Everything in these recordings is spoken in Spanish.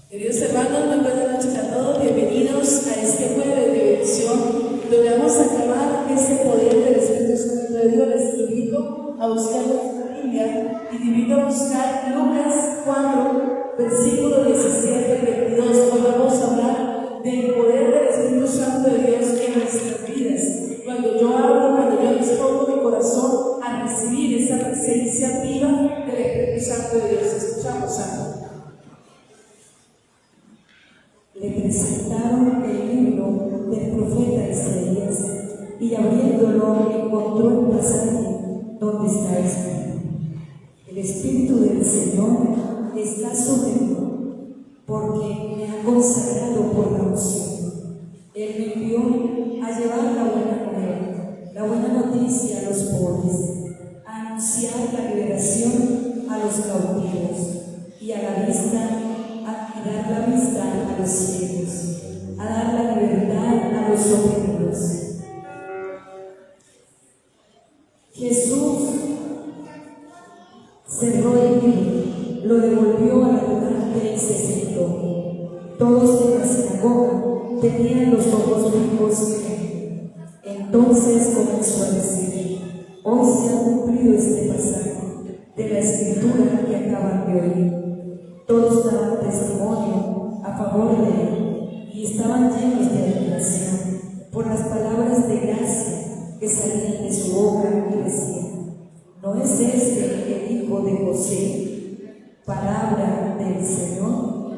Queridos hermanos, muy buenas noches a todos. Bienvenidos a este jueves de bendición, donde vamos a clamar ese poder del Espíritu Santo de Dios. Les invito a buscar la Biblia y te invito a buscar Lucas 4, versículo 17 y 22. Hoy vamos a hablar del poder del Espíritu Santo de Dios en nuestras vidas. Cuando yo hablo, cuando yo dispongo mi corazón a recibir esa presencia viva del Espíritu Santo de Dios. Escuchamos algo. Le presentaron el libro del profeta Isaías y abriéndolo encontró un pasaje donde está escrito: el Espíritu del Señor está sobre mí, porque me ha consagrado por la unción. Él me envió a llevar la buena noticia a los pobres, a anunciar la liberación a los cautivos y a dar la vista a los ciegos, a dar la libertad a los oprimidos. Jesús cerró el libro, lo devolvió a la parte y se sentó. Todos de la sinagoga tenían los ojos fijos en él. Entonces comenzó a decir: hoy se ha cumplido este pasaje de la escritura que acaban de oír. Todos daban testimonio a favor de él y estaban llenos de admiración por las palabras de gracia que salían de su boca y decían: ¿no es este el hijo de José? Palabra del Señor.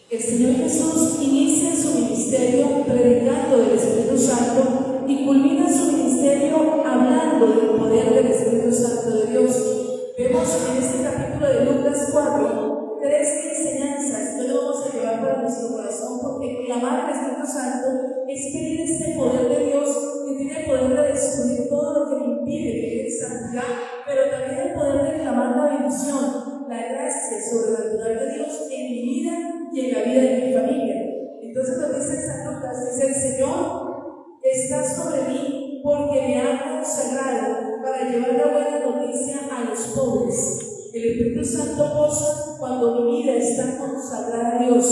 El Señor Jesús inicia su ministerio predicando del Espíritu Santo y culmina su ministerio hablando del poder del Espíritu Santo de Dios. Vemos en este capítulo de Lucas 4 tres enseñanzas que hoy vamos a llevar para nuestro corazón, porque clamar al Espíritu Santo es pedir este poder de Dios que tiene el poder de destruir todo lo que me impide vivir en santidad, pero también el poder de clamar la bendición, la gracia sobrenatural de Dios en mi vida y en la vida de mi familia. Entonces lo que dice San Lucas, dice: el Señor está sobre mí porque me ha consagrado para llevar la buena noticia a los pobres. El Espíritu Santo posa cuando mi vida está consagrada a Dios,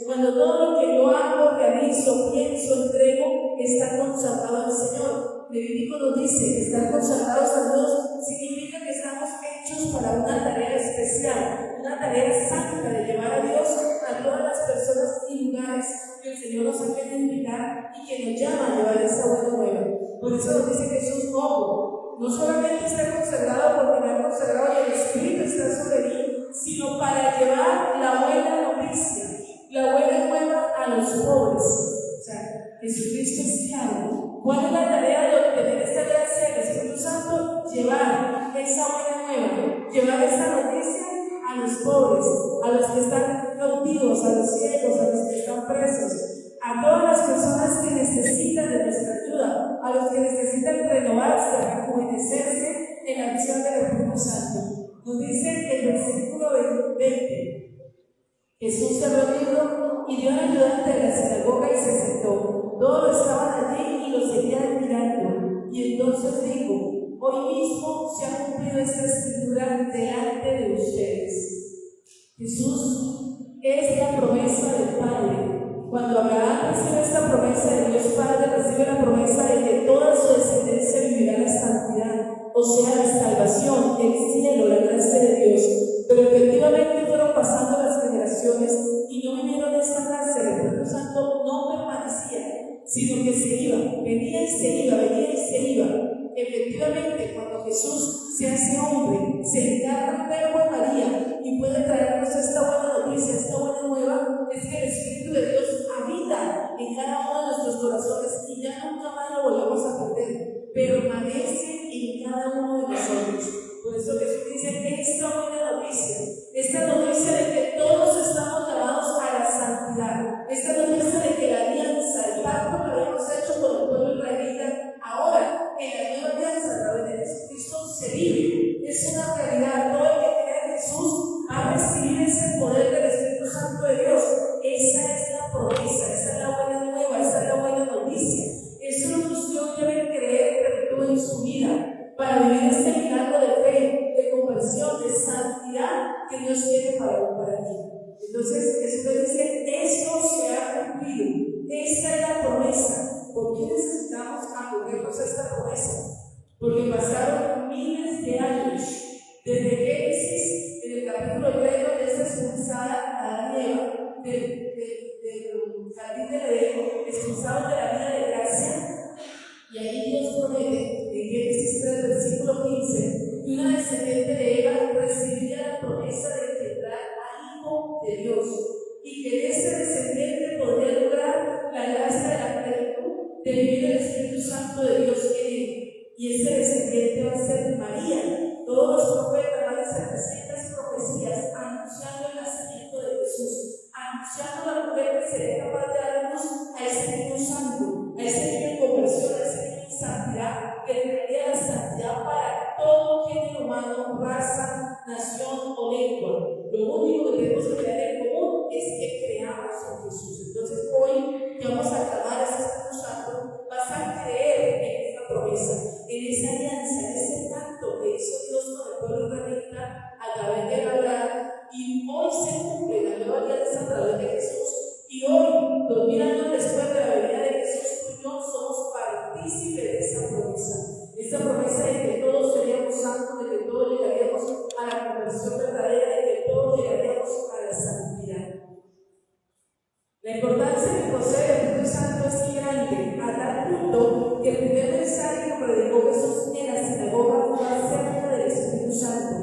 cuando todo lo que yo hago, realizo, pienso, entrego, está consagrado al Señor. Levítico nos dice que estar consagrados a Dios significa que estamos hechos para una tarea especial, una tarea santa de llevar a Dios a todas las personas y lugares que el Señor nos ha querido invitar y que nos llama a llevar esa buena nueva. Por eso nos dice Jesús: no solamente está consagrado porque me ha consagrado y el Espíritu está sobre mí, sino para llevar la buena noticia, la buena nueva a los pobres. O sea, Jesucristo es claro. ¿Cuál es la tarea de obtener esta gracia del Espíritu Santo? Llevar esa buena nueva, llevar esa noticia a los pobres, a los que están cautivos, a los ciegos, a los que están presos, a todas las personas que necesitan de nuestra ayuda, a los que necesitan renovarse, rejuvenecerse en la acción del Espíritu Santo. Nos dice el versículo 20: Jesús cerró el libro y dio al ayudante de la sinagoga y se sentó. Todos estaban allí y lo seguían mirando. Y entonces dijo: hoy mismo se ha cumplido esta escritura delante de ustedes. Jesús es la promesa del Padre. Cuando Abraham recibe esta promesa de Dios Padre, recibe la promesa de que toda su descendencia vivirá la santidad, o sea, la salvación, el cielo, la gracia de Dios. Pero efectivamente fueron pasando las generaciones y no vivieron esa gracia. El Espíritu Santo no permanecía, sino que se iba, venía y se iba, venía y se iba. Efectivamente, cuando Jesús se hace hombre, se encarna el Verbo en María y puede traernos esta buena noticia, esta buena nueva, es que el Espíritu de Dios habita en cada uno de nuestros corazones y ya nunca más lo volvemos a perder. permanece en cada uno de nosotros. Por eso Jesús dice esta buena noticia, esta noticia de que todos estamos llamados a la santidad, esta noticia de que la alianza, el pacto que habíamos hecho con el pueblo israelita, ahora en la nueva alianza a través de Jesucristo se vive, es una realidad. Todo el que crea en Jesús ha recibido ese poder del Espíritu Santo de Dios. Esa es la promesa, esa es la buena nueva, esa es la buena noticia. Eso es lo que usted debe creer, repito, en su vida, para vivir este milagro de fe, de conversión, de santidad que Dios tiene para ti. Entonces, Jesús dice, esto se ha cumplido, esta es la promesa. ¿Por qué necesitamos acogernos a esta promesa? Porque pasaron miles de años, desde Génesis, en el capítulo 3, donde es expulsada a Adán y Eva del jardín del Edén, expulsados de la vida de gracia, y ahí Dios promete, en Génesis 3, versículo 15, que una descendiente de Eva recibiría la promesa de engendrar al Hijo de Dios, y que en ese descendiente podría lograr la gracia de la plenitud de vivir el Espíritu Santo de Dios en él. Y ese descendiente va a ser María. Todos los profetas van a hacer 300 profecías anunciando el nacimiento de Jesús, anunciando a la mujer que sería capaz de dar luz a ese niño santo, a ese niño en conversión, a ese niño en santidad, que traería la santidad para todo género humano, raza, nación o lengua. Lo único que tenemos que tener en común es que creamos en Jesús. Entonces hoy que vamos a clamar a ese Espíritu Santo, vas a creer en esa promesa, en esa alianza, en ese pacto que hizo Dios con el pueblo israelita a través de Abraham, y hoy se cumple la nueva alianza a través de Jesús. Y hoy, 2000 años después de la venida de Jesús, tú y yo somos partícipes de esa promesa de que todos seríamos santos, de que todos llegaríamos a la conversión verdadera, de que todos llegaríamos a la santidad. La importancia de conocer el Espíritu Santo es grande, a tal punto que el primer mensaje que predicó Jesús en la sinagoga fue acerca del Espíritu Santo.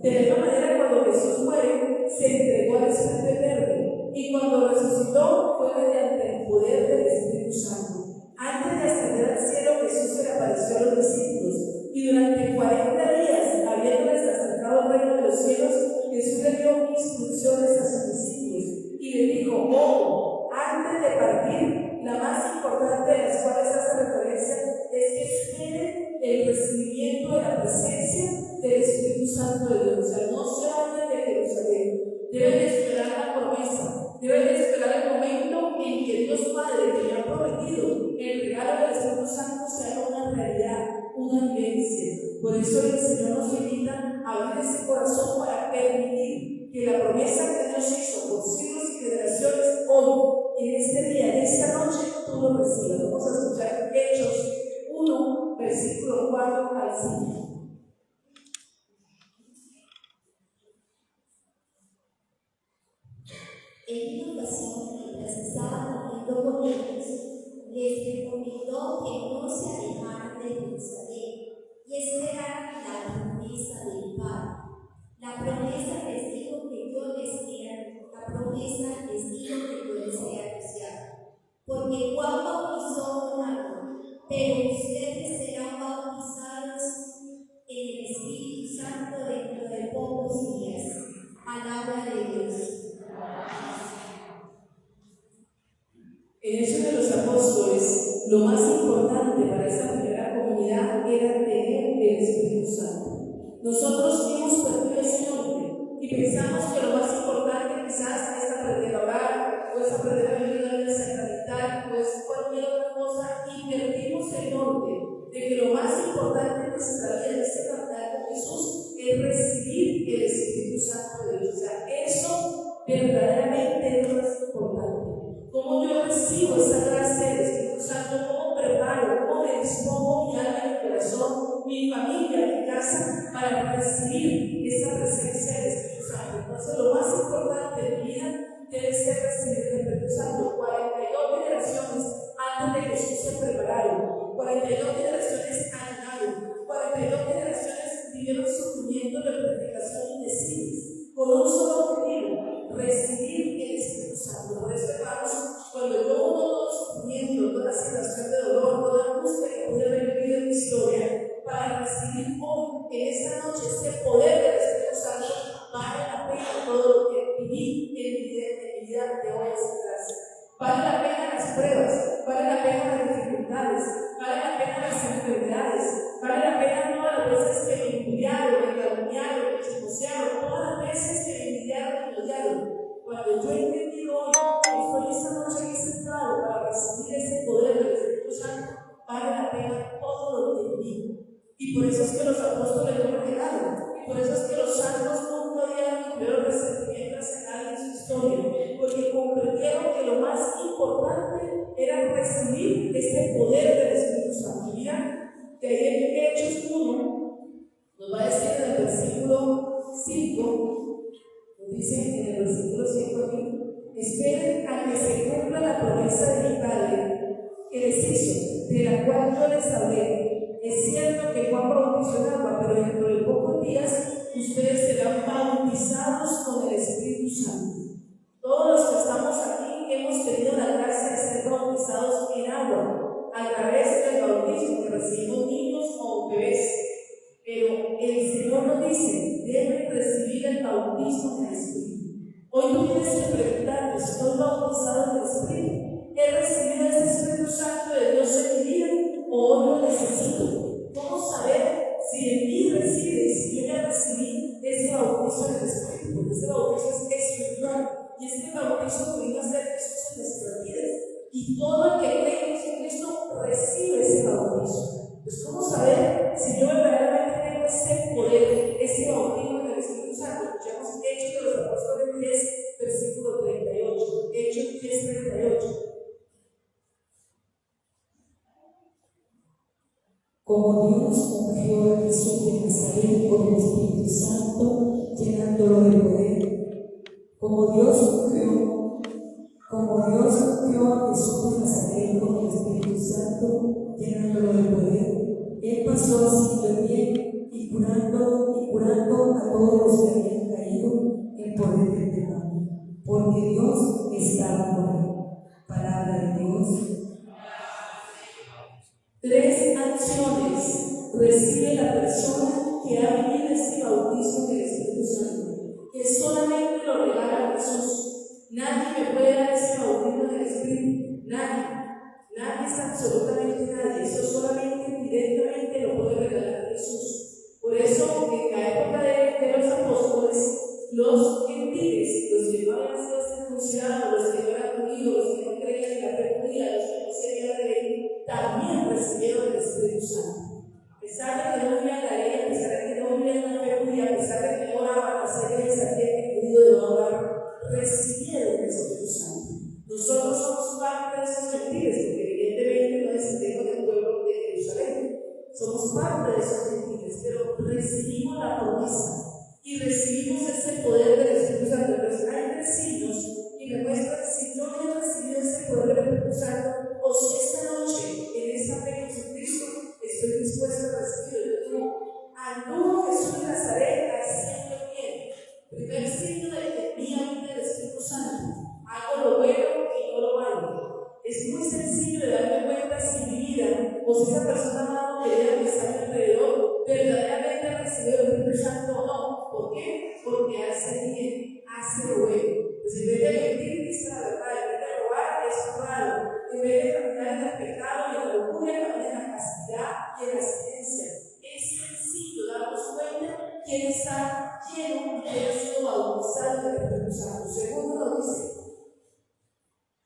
De la misma manera, cuando Jesús muere, se entregó al Espíritu Eterno, y cuando resucitó fue mediante el poder del Espíritu Santo. Antes de ascender al cielo, Jesús se le apareció a los discípulos, y durante 40 días, habiéndoles acercado al reino de los cielos, Jesús le dio instrucciones a sus discípulos y le dijo: ojo, antes de partir, la más importante de las cuales hace referencia es que esperen el recibimiento de la presencia del Espíritu Santo de Dios. O sea, no se vayan de Jerusalén, deben esperar la promesa, deben esperar el momento en que Dios Padre, que le ha prometido el regalo del Espíritu Santo, sea una realidad, una vivencia. Por eso el Señor nos invita a abrir ese corazón para permitir que la promesa que Dios hizo por siglos y generaciones, hoy, en este día, en esta noche, tú lo recibas. Vamos a escuchar Hechos 1, versículo 4 al 5. En una ocasión, mientras estaba comiendo con ellos, les recomendó que no se alejaran de Jerusalén y esperaran la promesa del Padre. La promesa les dijo que yo les he anunciado. Porque Juan bautizó con agua, pero ustedes serán bautizados en el Espíritu Santo dentro de pocos días. Palabra de Dios. En Hechos de los Apóstoles, lo más importante para esa primera comunidad era tener el Espíritu Santo. Nosotros hemos perdido ese nombre y pensamos que lo más importante quizás es aprender a orar, o es aprender a vivir una vida sacramental, o es cualquier otra cosa, y perdimos el norte de que lo más importante en nuestra vida en este caminar con Jesús es recibir el Espíritu Santo de Dios. O sea, eso verdaderamente es lo más importante. ¿Cómo yo recibo esa gracia del Espíritu Santo? ¿Cómo preparo? ¿Cómo me dispongo mi alma, mi corazón, mi familia, mi casa para recibir esa presencia del Espíritu Santo? Entonces, lo más importante de mi vida debe ser recibir el Espíritu Santo. 42 generaciones antes de Jesús se prepararon, 42 generaciones ayunaron, 42 generaciones vivieron sufrimientos de purificación indecibles, con un solo objetivo: recibir el Espíritu Santo. Por eso, hermanos, cuando yo uno todo sufrimiento, toda situación de dolor, toda angustia que pude haber vivido en mi historia, vale la pena todo lo que viví. Y por eso es que los apóstoles no lo negaron. Y por eso es que los santos nunca odiaron ni tuvieron resentimientos en nadie en su historia. Porque comprendieron que lo más importante era recibir ese poder del Espíritu Santo. Mira, de ahí en Hechos 1, nos va a decir en el versículo 5, nos dice en el versículo 5 aquí: esperen a que se cumpla la promesa de mi Padre que les hizo, de la cual yo les hablé. Es cierto que Juan bautizó en agua, pero dentro de pocos días ustedes serán bautizados con el Espíritu Santo. Todos los que estamos aquí hemos tenido la gracia de ser bautizados en agua a través del bautismo que recibimos niños o bebés. Pero el Señor nos dice: deben recibir el bautismo del Espíritu. Hoy tú tienes que preguntarte: ¿estoy bautizado en el Espíritu? ¿He recibido ese Espíritu Santo de Dios en mi vida o hoy lo necesito? ¿Cómo saber si en mí reside, si yo ya recibí ese bautismo del Espíritu? Porque ese bautismo es espiritual y este bautismo que vino a hacer Jesús en nuestras vidas. Y todo el que cree en Jesucristo recibe ese bautismo. Entonces, ¿cómo saber si yo verdaderamente tengo ese poder, ese bautismo del Espíritu Santo? Escuchamos Hechos de los Apóstoles 10, versículo 38. Hechos 10, 38. Como Dios ungió a Jesús de Nazaret con el Espíritu Santo, llenándolo de poder. Como Dios ungió a Jesús de Nazaret con el Espíritu Santo, llenándolo de poder. Él pasó haciendo bien y curando a todos los que habían caído en poder del demonio, porque Dios estaba con él. Palabra de Dios. Tres acciones recibe la persona que ha vivido ese bautismo del Espíritu Santo, que solamente lo regala Jesús. Nadie me puede dar ese bautismo del Espíritu, nadie es absolutamente nadie. Eso solamente directamente lo puede regalar Jesús. Por eso, en la época de los apóstoles, los gentiles, los que no habían sido circuncidados, los que no eran judíos, los que no creían en la fe judía, los que no seguían la ley, también recibieron el Espíritu Santo. A pesar de que no vivían la ley, a pesar de que no vivían la fe judía, a pesar de que no oraban, a pesar de que sabían judío de no orar, recibieron el Espíritu Santo. Nosotros somos parte de esos gentiles, porque evidentemente no descendemos del pueblo de Jerusalén. Somos parte de esos gentiles, pero recibimos la promesa y recibimos ese poder del Espíritu Santo. Entonces, hay tres signos y me muestran si yo no he recibido ese poder del Espíritu Santo o si esta noche en esa fe en Jesucristo estoy dispuesto a recibirlo. Anduvo Jesús de Nazaret haciendo bien. Primer signo de que viene el Espíritu Santo. Hago lo bueno y no lo malo. Es muy sencillo de darme cuenta si mi vida o si esa persona amada que vea que está a mi alrededor verdaderamente ha recibido el Espíritu Santo o no. ¿Por qué? Porque hace bien, hace lo bueno. Pues en vez de mentir, dice la verdad. En vez de robar, es honrado. En vez de caminar en el pecado y en la locura, camina en la castidad y en la ciencia. Es sencillo darnos cuenta quién está lleno y quién ha sido bautizado del Espíritu Santo. Segundo nos dice: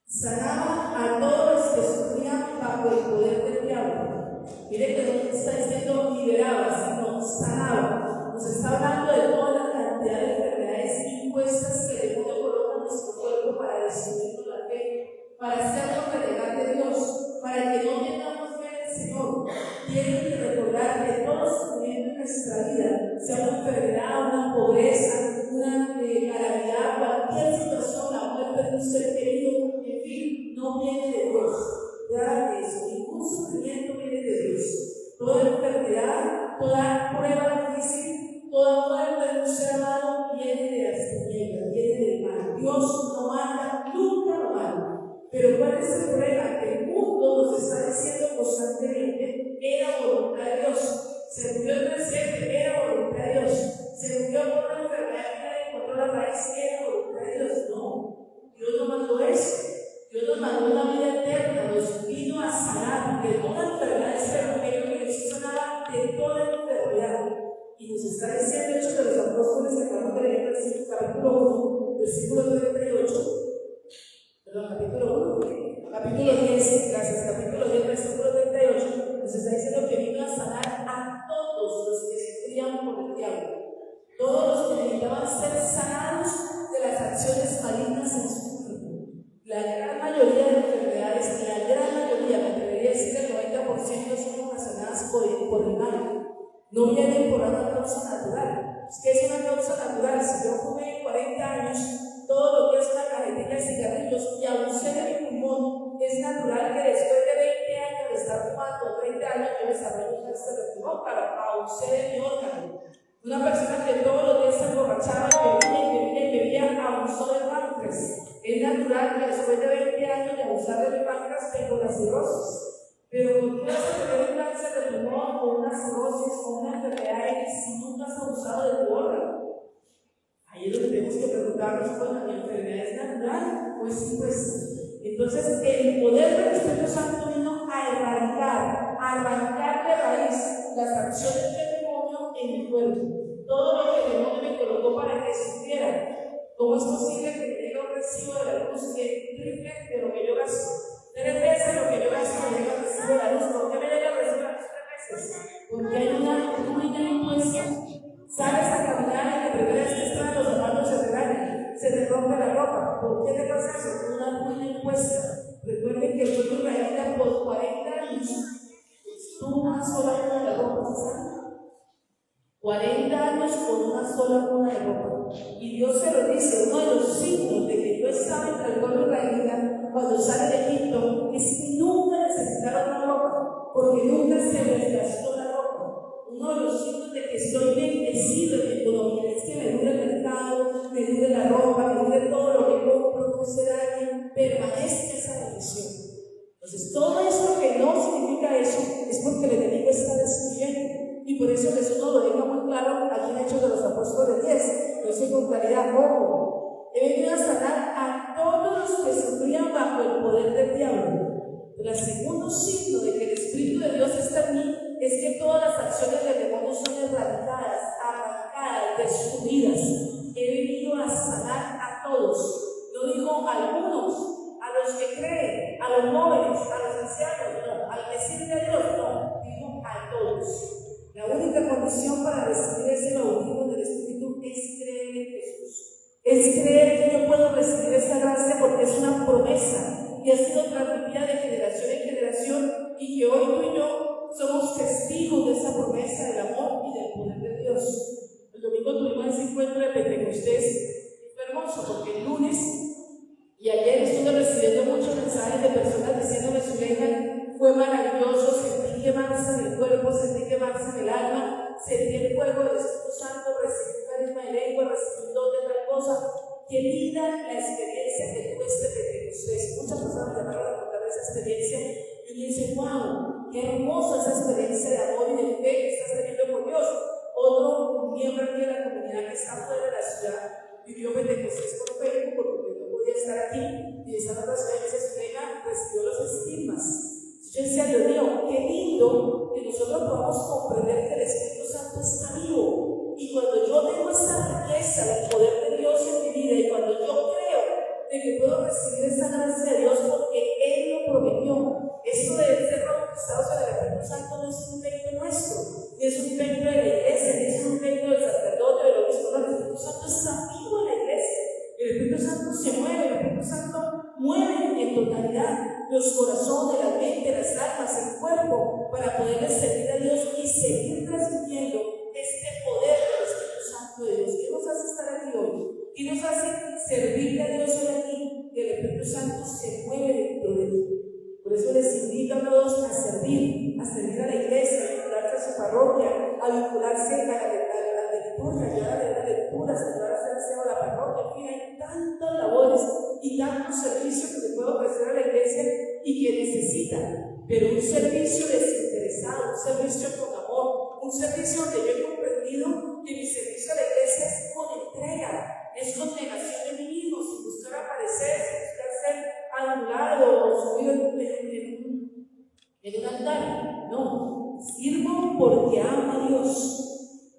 sanaba a todos los que sufrían bajo el poder del diablo. Mire que no está diciendo liberaba, sino sanaba. Nos está hablando de toda la cantidad de enfermedades impuestas que el demonio coloca en nuestro cuerpo para destruirnos la fe, para hacernos renegar de Dios, para que no tengamos fe en el Señor. Tienen que recordar que todo sufrimiento en nuestra vida, sea una enfermedad, una pobreza, una calamidad, cualquier situación, la muerte de un ser querido, en fin, no viene de Dios. Ya eso, ningún sufrimiento viene de Dios. Toda enfermedad, toda prueba difícil, toda muerte de un ser amado viene de las tinieblas, viene del mal. Dios no manda nunca lo malo. Pero ¿cuál es el problema? Que el mundo nos está diciendo constantemente: era voluntad de Dios. Se murió el presidente, era voluntad de Dios. Se murió por una enfermedad que nadie encontró la raíz, era voluntad de Dios. No, Dios no mandó eso. Dios nos mandó una vida eterna, nos vino a sanar de toda enfermedad, pero que Jesús sanaba de toda enfermedad. Y nos está diciendo Hechos de los Apóstoles, que acabamos de leer el capítulo 1, versículo 38. Perdón, capítulo 10, gracias, capítulo 10, versículo 38. por el mal. No vienen por una causa natural. ¿Qué es una causa natural? Si yo fumé 40 años, todo lo que es una cajetilla de cigarrillos y abusé de mi pulmón, es natural que después de 20 años de estar fumando, 30 años, yo desarrollo un cáncer de pulmón, pero abusé de mi órgano. Una persona que todos los días se emborrachaba y bebía, abusó del páncreas. Es natural que después de 20 años de abusar del páncreas tengo la cirrosis. Pero ¿por qué vas a tener un cáncer de pulmón o una cirrosis o una enfermedad X si nunca has abusado de tu órgano? Ahí es donde tenemos que preguntarnos, bueno, ¿mi enfermedad es natural o es impuesta? Entonces, el poder del Espíritu Santo vino a erradicar, a arrancar de raíz las acciones del demonio en mi cuerpo. Todo lo que el demonio me colocó para que sufriera. ¿Cómo es posible que me llegue un recibo de la luz que es triple de lo que yo gasto? 3 veces lo que yo gasto me llega el recibo de la luz. ¿Por qué me llega el recibo de la luz 3 veces? Porque hay una ruina impuesta. Sales a caminar y la primera vez que estás los zapatos se te dañan, se te rompe la ropa. ¿Por qué te pasa eso? Una ruina impuesta. Recuerden que el pueblo israelita por 40 años tuvo una sola una de la ropa, ¿sí? 40 años con una sola una de ropa. Y Dios se lo dice, uno de los signos de que yo estaba entre el pueblo israelita cuando sale de Egipto es que nunca necesitaron una ropa, porque nunca se les gastó la ropa. Uno de los signos de que estoy bendecido en mi economía es que me dure el mercado, me dure la ropa, me dure todo lo que compro, no se dañe, permanezca esa bendición. Entonces, todo esto que no significa eso es porque el enemigo está destruyendo. Y por eso Jesús nos lo deja muy claro aquí en Hechos de los Apóstoles 10. Lo dice con claridad: ojo, he venido a sanar a todos los que sufrían bajo el poder del diablo. El segundo signo de que el Espíritu de Dios está en mí es que todas las acciones del demonio son erradicadas, arrancadas, destruidas. He venido a sanar a todos. No digo a algunos, a los que creen, a los jóvenes, a los ancianos, no, al que sirve a Dios, no, digo a todos. La única condición para recibir ese bautismo del Espíritu es creer en Jesús. Es creer que yo puedo recibir esa gracia porque es una promesa y ha sido transmitida de generación en generación, y que hoy tú y yo somos testigos de esa promesa del amor y del poder de Dios. El domingo tuvimos ese encuentro de Pentecostés. Fue hermoso porque el lunes y ayer estuve recibiendo muchos mensajes de personas diciéndome su hija, fue maravilloso, sentí quemarse en el cuerpo, sentí quemarse en el alma, sentí el fuego del Espíritu Santo, recibí un carisma de lengua, recibí un don de tal cosa. Qué linda la experiencia que tuve este Pentecostés. Muchas personas me llamaron a contar esa experiencia y uno dice, wow, qué hermosa esa experiencia de amor y de fe que estás teniendo con Dios. Otro miembro aquí de la comunidad que está fuera de la ciudad vivió Pentecostés por Facebook porque no podía estar aquí, y esa otra ciudad dice, su hija recibió los estigmas. Yo decía, Dios mío, qué lindo que nosotros podamos comprender que el Espíritu Santo está vivo. Y cuando yo tengo esa riqueza del poder de Dios en mi vida, y cuando yo creo de que puedo recibir esa gracia de Dios porque Él lo prometió, esto de ser bautizados en el Espíritu Santo no es un invento nuestro, ni es un invento de la iglesia, ni es un invento del sacerdote, del obispo. No, el Espíritu Santo está vivo en la iglesia. El Espíritu Santo se mueve, el Espíritu Santo mueve en totalidad los corazones, la mente, las almas, el cuerpo, para poderle servir a Dios y seguir transmitiendo este poder del Espíritu Santo de Dios. ¿Qué nos hace estar aquí hoy? ¿Qué nos hace servirle a Dios hoy aquí? Que el Espíritu Santo se mueve dentro de ti. Por eso les invito a todos a servir a la iglesia, a vincularse a su parroquia, a vincularse a la lectura, ayudar a leer la lectura, ayudar a hacer aseo a la parroquia. En fin, hay tantas labores y tantos servicios que se puede ofrecer a la iglesia y que necesitan, pero un servicio desinteresado, un servicio con amor, un servicio donde yo he comprendido que mi servicio a la iglesia es con entrega, es con negación de mí mismo, sin buscar aparecer, sin buscar ser anulado o subido en un altar. No, sirvo porque amo a Dios.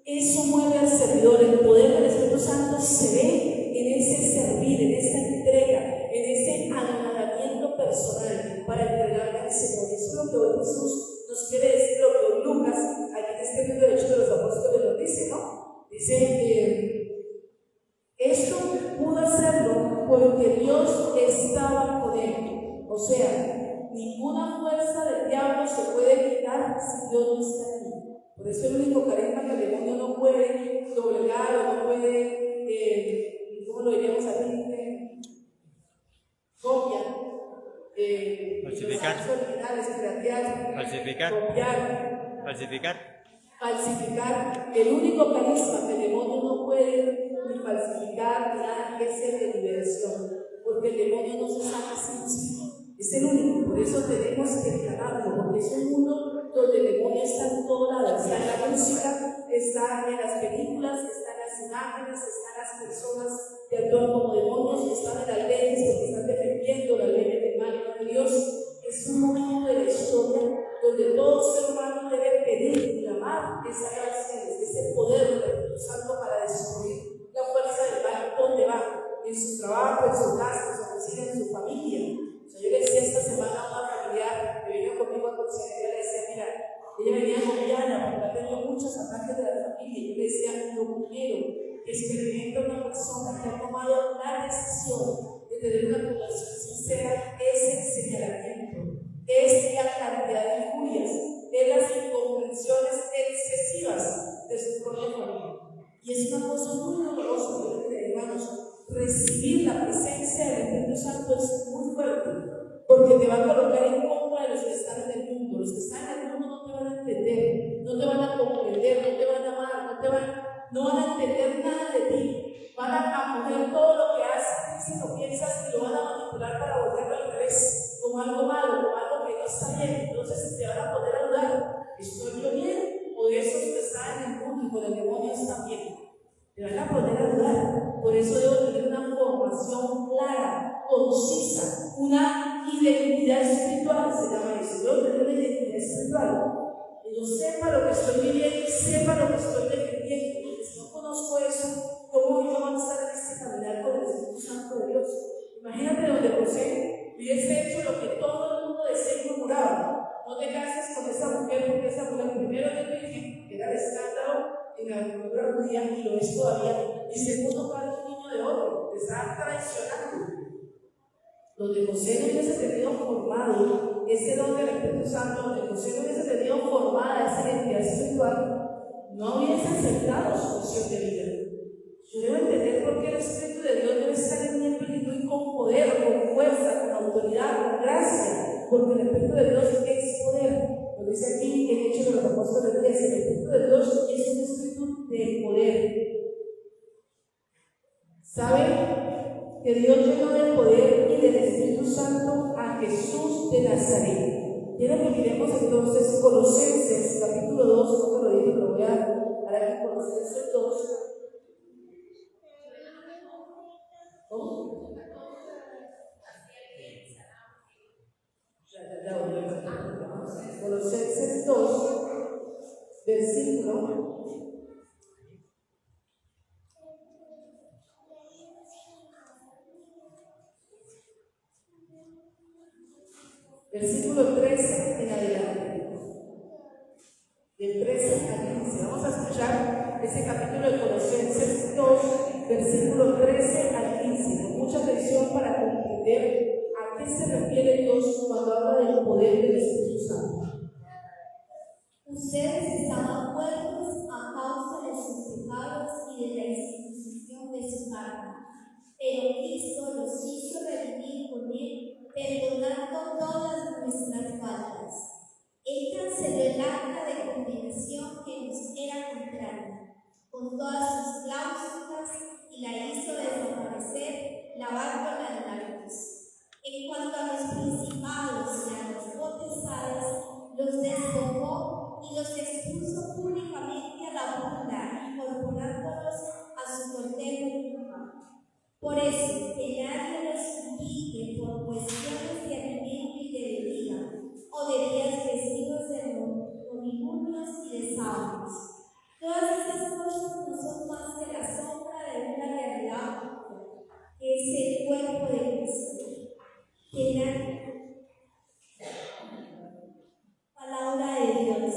Eso mueve al servidor. El poder del Espíritu Santo se ve en ese servir, en esa entrega, en ese anonadamiento personal para entregarle al Señor. Eso es lo que hoy Jesús nos quiere decir, lo que hoy Lucas, aquí en este libro de Hechos de los Apóstoles, nos dice, ¿no? Dice, esto pudo hacerlo porque Dios estaba con él. O sea, ninguna fuerza del diablo se puede quitar si Dios no está ahí. Por eso el único carisma que el demonio no puede doblegar o no puede, ¿cómo lo diríamos aquí? Copiar. Falsificar. Originales, piratear, Falsificar. copiar, Falsificar. el único carisma que el demonio no puede ni falsificar nada es el de liberación, porque el demonio no se sana a sí mismo, es el único. Por eso tenemos que ganarlo, porque es un mundo donde el demonio está en todo lado, está en la música, está en las películas, está en las imágenes, está en las personas que actúan como demonios, están en las leyes porque están defendiendo las leyes del mal y no de Dios. Es un momento de la historia donde todo ser humano debe pedir y clamar esa gracia, ese poder del Espíritu Santo para destruir la fuerza del mal donde va, en su trabajo, en su casa, en su oficina, en su familia. O sea, yo le decía esta semana a una familiar que vino conmigo a consejería, le decía, mira, ella venía confiada porque ha tenido muchos ataques de la familia. Y yo le decía, lo primero que experimenta una persona que ha tomado la decisión de tener una conversación sincera es el señalamiento, es la cantidad de injurias, es las incomprensiones excesivas de su propia familia. Y es una cosa muy dolorosa, hermanos. Recibir la presencia del Espíritu Santo es muy fuerte, porque te va a colocar en contra de los que están en el mundo. Los que están en el mundo no te van a entender, no te van a comprender, no te van a amar, no van a entender nada de ti. Van a coger todo lo que haces, dices o piensas y lo van a manipular para volverlo al revés, como algo malo, como algo que no está bien. Entonces te van a poder a dudar, ¿estoy yo bien? O de esos que están en el mundo y con el demonio están bien. Te van a poner a dudar. Por eso debo tener una formación clara, concisa, una identidad espiritual, se llama eso. Debo tener una identidad espiritual. Que yo sepa lo que estoy viviendo y sepa lo que estoy defendiendo. Porque si no conozco eso, ¿cómo voy a avanzar en este caminar con el Espíritu Santo de Dios? Imagínate donde José hubiese hecho lo que todo el mundo desea y murmuraba. No te cases con esa mujer, porque esa mujer primero es virgen, que era el escándalo en la cultura judía y lo es todavía. Y segundo, para un niño de oro, te está traicionando. Donde José no hubiese tenido formado ese don del Espíritu Santo, donde José no hubiese tenido formada esa identidad espiritual, no hubiese aceptado su opción de vida. Yo debo entender por qué el Espíritu de Dios debe estar en mi espíritu y con poder, con fuerza, con autoridad, con gracia, porque el Espíritu de Dios es poder. Lo dice aquí en Hechos de los Apóstoles 10, el Espíritu de Dios es un espíritu de poder. ¿Saben? Que Dios llenó de poder y del Espíritu Santo a Jesús de Nazaret. Quiero que miremos entonces Colosenses capítulo 2, no me lo dije, pero voy a dar aquí Colosenses 2. ¿Cómo? Colosenses 2, versículo 13 en adelante. Del 13 al 15. Vamos a escuchar ese capítulo de Colosenses 2, versículo 13 al 15, con mucha atención para comprender a qué se refiere Dios cuando habla del poder del Espíritu Santo. Ustedes estaban muertos a causa de sus pecados y de la institución de su carne, pero Cristo los hizo revivir con él, perdonando todas nuestras faltas. Él canceló el acta de condenación que nos era contraria, con todas sus cláusulas, y la hizo desaparecer, lavándola en la cruz. En cuanto a los principados y a las potestades, los despojó y los expuso públicamente a la burla, incorporándolos a su cordero triunfal. Por eso, que nadie los humille por cuestiones de alimento y de bebida, o de días vestidos de moribundos y de sábados. Todas estas cosas no son más que la sombra de una realidad, que es el cuerpo de Cristo. Palabra de Dios.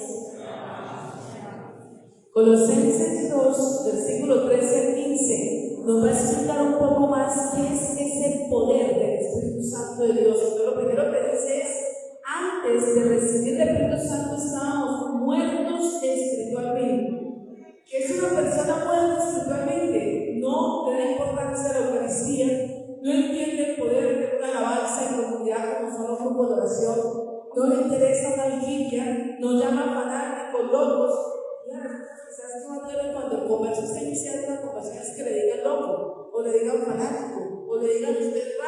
Colosenses 2, versículo 13 al 15, nos va a explicar un poco más qué es ese poder del Espíritu Santo de Dios. Entonces, lo primero que dice es, antes de recibir el Espíritu Santo estábamos muertos nos llama fanáticos, locos. Quizás no duele cuando el comercio está iniciando una conversación es que le digan loco, o le digan fanático, o le digan usted es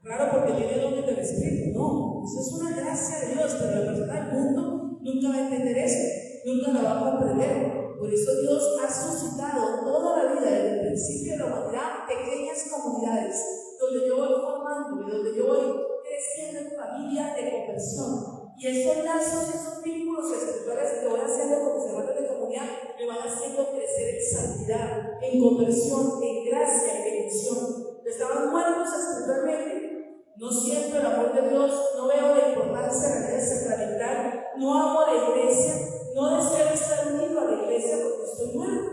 raro porque tiene dones del Espíritu. No, eso es una gracia de Dios, pero la persona del mundo nunca va a entender eso, nunca la va a comprender. Por eso Dios ha suscitado toda la vida, desde el principio de la humanidad, pequeñas comunidades, donde yo voy formándome, donde yo voy creciendo en familia de conversión. Y esos lazos, esos vínculos espirituales que voy haciendo con mis hermanos de comunidad, me van haciendo crecer en santidad, en conversión, en gracia, en bendición. Estaban muertos espiritualmente, no siento el amor de Dios, no veo la importancia de la vida sacramental, no amo a la iglesia, no deseo estar unido a la iglesia porque estoy muerto.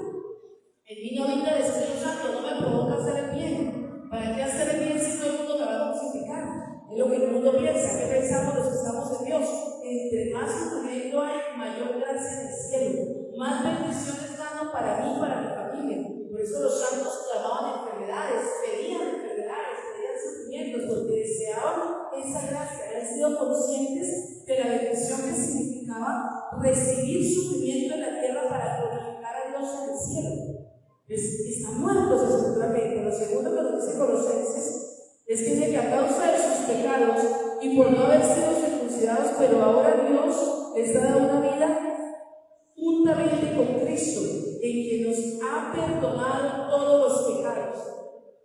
El vino ahorita del Espíritu Santo no me provoca hacer el bien. ¿Para qué hacer el bien si todo el mundo me va a crucificar? Es lo que el mundo piensa. ¿Qué pensamos los que estamos en Dios? Entre más sufrimiento hay, mayor gracia en el cielo, más bendiciones gano para mí y para mi familia. Por eso los santos clamaban enfermedades, pedían sufrimientos, porque deseaban esa gracia. Habían sido conscientes de la bendición que significaba recibir sufrimiento en la tierra para glorificar a Dios en el cielo. Están muertos espiritualmente. Lo segundo que nos dice Colosenses es que dice que a causa de sus pecados y por no haber sido circuncidados, pero ahora Dios les ha dado una vida juntamente con Cristo, en quien nos ha perdonado todos los pecados.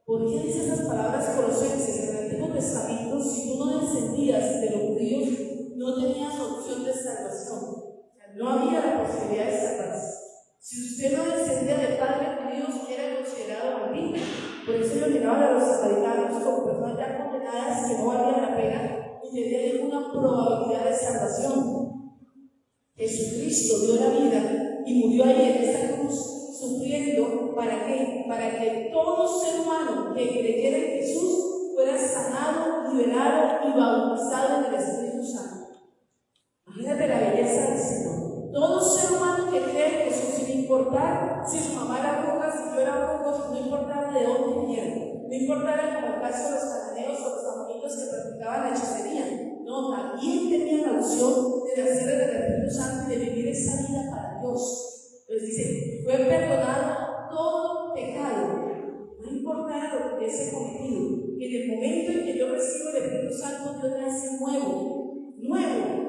¿Por qué dice esas palabras Colosenses? En el Antiguo Testamento, si tú no descendías de los judíos, no tenías opción de salvación. O sea, no había la posibilidad de salvarse. Si usted no descendía de padres judíos, era considerado maldito. Por eso ellos miraban a los samaritanos como personas ya condenadas que no valían la pena y tenían ninguna probabilidad de salvación. Jesucristo dio la vida y murió ahí en esa cruz, sufriendo. ¿Para qué? Para que todo ser humano que creyera en Jesús fuera sanado, liberado y bautizado en el Espíritu Santo. Imagínate la belleza del Señor. Todo ser humano que cree en Jesús, sin importar si su mamá era bruja, si yo era brujo, no importara de dónde viniera, no importara como el caso de los cananeos o los amonitos que practicaban la hechicería, no, también tenían la opción de nacer en el Espíritu Santo y de vivir esa vida para Dios. Entonces dice, fue perdonado todo pecado, no importa lo que hubiese cometido. En el momento en que yo recibo el Espíritu Santo, Dios me hace nuevo.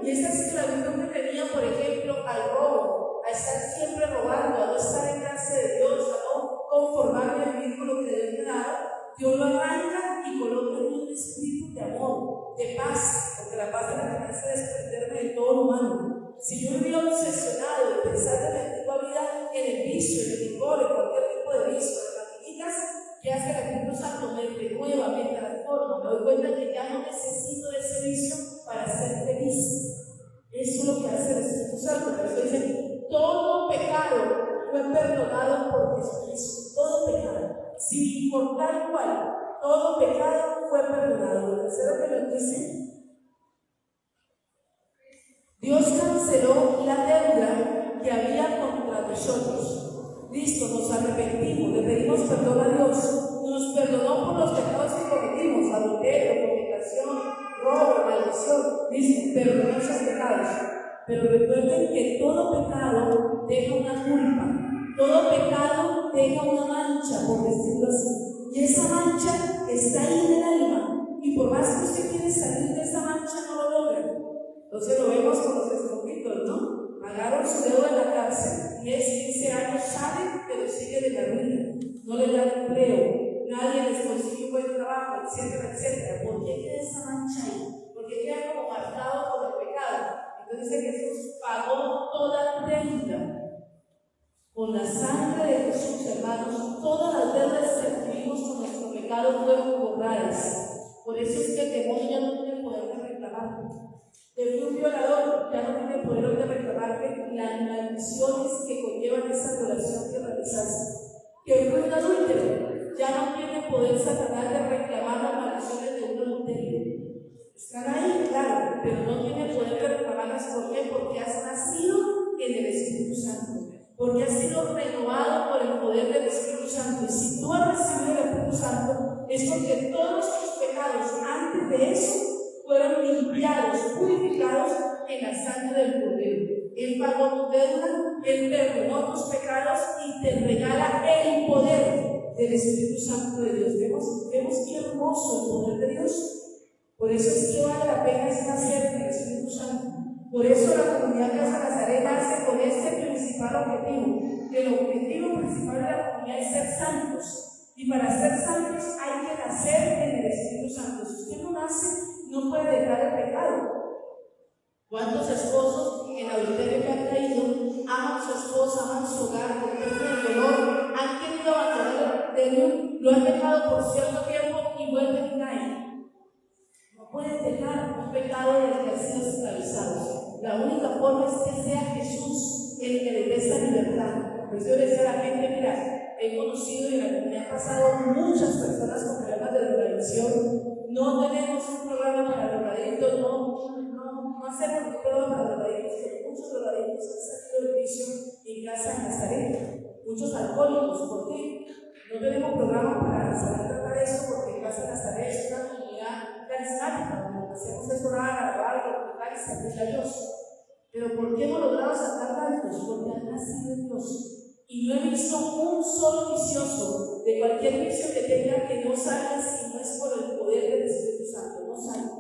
Y esa esclavitud que tenía, por ejemplo, al robo, a estar siempre robando, a no estar en gracia de Dios, a no conformarme a vivir con lo que Dios me ha dado, Dios lo arranca y coloca en un espíritu de amor, de paz, porque la paz es la que me hace desprenderme de todo lo humano. Si yo vivía obsesionado de pensar en mi antigua vida en el vicio, en el licor, en cualquier tipo de vicio, en las maquinitas, ¿qué hace el Espíritu Santo? Me renueva, me transforma, me doy cuenta que ya no necesito de ese vicio para ser feliz. Eso es lo que hace el Espíritu Santo. Por eso dice, todo pecado fue perdonado por Jesucristo. Todo pecado, sin importar cuál, todo pecado fue perdonado. Lo tercero que nos dice, Dios canceló la deuda que había contra nosotros. Listo, nos arrepentimos, le pedimos perdón a Dios, nos perdonó por los pecados que cometimos, adulterio, fornicación, robo, maldición. Dice, perdonó esos pecados. Pero recuerden que todo pecado deja una culpa, todo pecado deja una mancha, por decirlo así. Y esa mancha está ahí en el alma. Y por más que usted quiere salir de esa mancha, no lo logra. Entonces lo vemos con los escogidos, ¿no? Pagaron su deuda en la cárcel, 10, 15 años salen, pero siguen en la ruina. No les dan empleo, nadie les consigue un buen trabajo, etcétera, etcétera. ¿Por qué queda esa mancha ahí? Porque queda como marcado por el pecado. Entonces Jesús pagó toda deuda. Con la sangre de Jesús, hermanos, todas las deudas que adquirimos con nuestro pecado fueron borradas. Por eso es que el demonio ya no tiene poder de reclamar. De un violador ya no tiene poder de reclamarte las maldiciones que conllevan esa violación que realizaste. Que fue un adúltero, ya no tiene poder Satanás de reclamar las maldiciones de un adulterio. Están ahí, claro, pero no tiene poder de reclamarlas. ¿Por qué? Porque has nacido en el Espíritu Santo. Porque has sido renovado por el poder del Espíritu Santo. Y si tú has recibido el Espíritu Santo, es porque todos tus pecados antes de eso fueron limpiados, purificados en la sangre del Cordero. pagó tu deuda, Él perdonó tus pecados y te regala el poder del Espíritu Santo de Dios. ¿Vemos qué hermoso el poder de Dios? Por eso es que vale la pena estar cerca del Espíritu Santo. Por eso la comunidad Casa Nazaret nace con este principal objetivo. El objetivo principal de la comunidad es ser santos. Y para ser santos hay que nacer en el Espíritu Santo. Si usted no nace, no puede dejar el pecado. ¿Cuántos esposos en adulterio que han caído aman a su esposa, aman su hogar, comprenden el dolor, han querido abandonar el adulterio, lo han dejado por cierto tiempo y vuelven y caen? No pueden dejar un pecado del que han sido esclavizados. La única forma es que sea Jesús el que les dé esa libertad. Pues yo le decía a la gente, mira, he conocido y me han pasado muchas personas con problemas de drogadicción. No tenemos un programa para drogadictos, no hacemos un programa para drogadictos, porque muchos drogadictos han salido del vicio en Casa de Nazaret. Muchos alcohólicos, ¿por qué? No tenemos programa para saber tratar eso, porque Casa de Nazaret es una comunidad carismática, donde lo que hacemos es orar, alabar, glorificar y servir a Dios. Pero ¿por qué hemos logrado sacar tantos? Porque han nacido en Dios. Y no he visto un solo vicioso de cualquier vicio que tenga que no salga si no es por el poder del Espíritu Santo, no salga.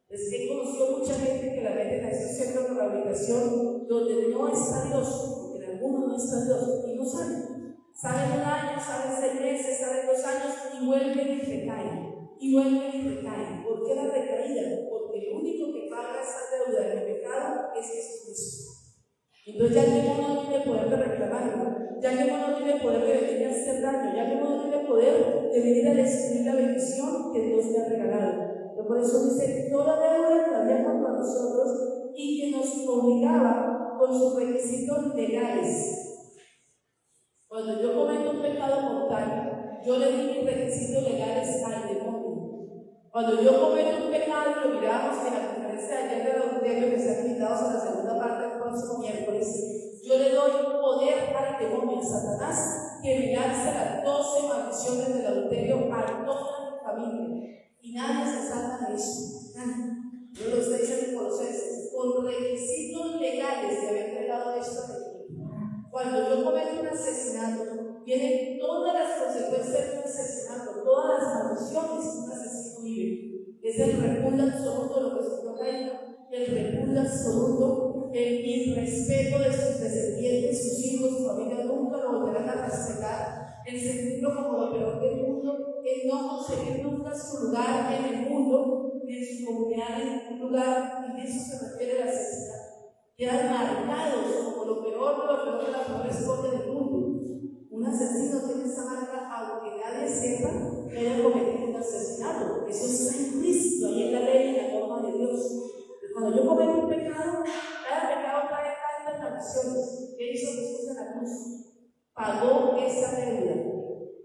Es que he conocido mucha gente que la meten a esos centros de rehabilitación donde no está Dios, porque en algunos no está Dios, y no salen. Salen un año, salen 6 meses, salen 2 años y vuelven y recaen. Y vuelven y recaen. ¿Por qué la recaída? Porque lo único que paga esa deuda del pecado es Jesucristo. Entonces ya que uno no tiene poder de reclamarlo, ya que uno no tiene poder de venir a hacer daño, ya que uno no tiene poder de venir a destruir la bendición que Dios le ha regalado. Pero por eso dice, toda deuda que había contra nosotros y que nos obligaba con sus requisitos legales. Cuando yo cometo un pecado mortal, yo le di mis requisitos legales al demonio. Cuando yo cometo un pecado, y lo miramos en la conferencia de ayer del adulterio, que están invitados a la segunda parte del próximo miércoles, yo le doy poder al demonio, a Satanás, que me lance las 12 maldiciones del adulterio a toda mi familia. Y nadie se salva de eso. Nadie. Yo lo estoy diciendo en Colosenses, con requisitos legales de haber entregado esto a Dios. Cuando yo cometo un asesinato, vienen todas las consecuencias de un asesinato, todas las maldiciones que un asesino vive. Es el repudio absoluto de lo que se toca ahí, el repudio absoluto, el irrespeto de sus descendientes, sus hijos, su familia, nunca lo volverán a respetar, el sentirlo como lo peor del mundo, el no conseguir nunca su lugar en el mundo, ni en su comunidad, en ningún lugar, y de eso se refiere el asesinato. Quedan marcados como lo peor de la peor historia del mundo. Un asesino tiene esa marca, aunque nadie sepa que haya cometido un asesinato. Eso está implícito ahí en la ley, en la norma de Dios. Cuando yo cometo un pecado, cada pecado trae tantas maldiciones. ¿Qué hizo Jesús en la cruz? Pagó esa deuda.